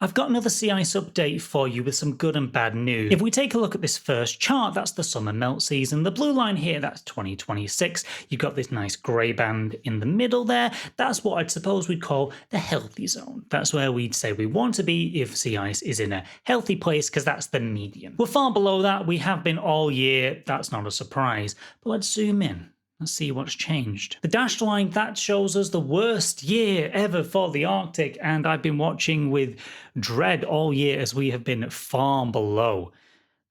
I've got another sea ice update for you with some good and bad news. If we take a look at this first chart, that's the summer melt season. The blue line here, that's 2026. You've got this nice grey band in the middle there. That's what I'd suppose we'd call the healthy zone. That's where we'd say we want to be if sea ice is in a healthy place, because that's the median. We're far below that. We have been all year. That's not a surprise. But let's zoom in. Let's see what's changed. The dashed line, that shows us the worst year ever for the Arctic, and I've been watching with dread all year as we have been far below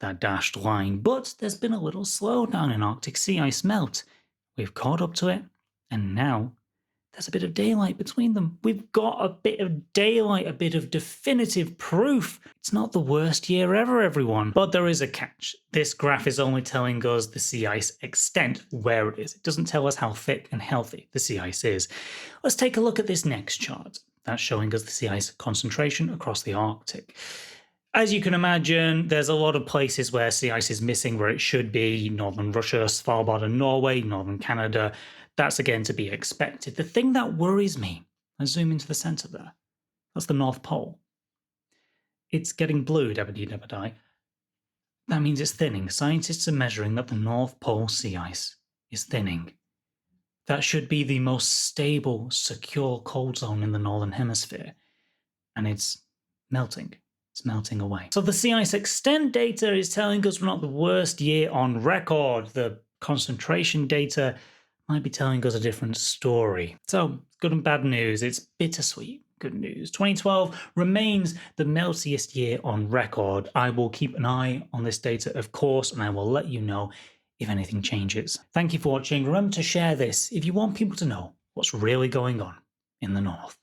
that dashed line. But there's been a little slowdown in Arctic sea ice melt. We've caught up to it, and now there's a bit of daylight between them. We've got a bit of daylight, a bit of definitive proof. It's not the worst year ever, everyone. But there is a catch. This graph is only telling us the sea ice extent, where it is. It doesn't tell us how thick and healthy the sea ice is. Let's take a look at this next chart. That's showing us the sea ice concentration across the Arctic. As you can imagine, there's a lot of places where sea ice is missing where it should be. Northern Russia, Svalbard and Norway, northern Canada. That's again to be expected. The thing that worries me, I zoom into the center there, that's the North Pole. It's getting blue, dabba-dee-dabba-die. That means it's thinning. Scientists are measuring that the North Pole sea ice is thinning. That should be the most stable, secure cold zone in the Northern Hemisphere. And it's melting. It's melting away. So the sea ice extent data is telling us we're not the worst year on record. The concentration data might be telling us a different story. So, good and bad news. It's bittersweet good news. 2012 remains the meltiest year on record. I will keep an eye on this data, of course, and I will let you know if anything changes. Thank you for watching. Remember to share this if you want people to know what's really going on in the north.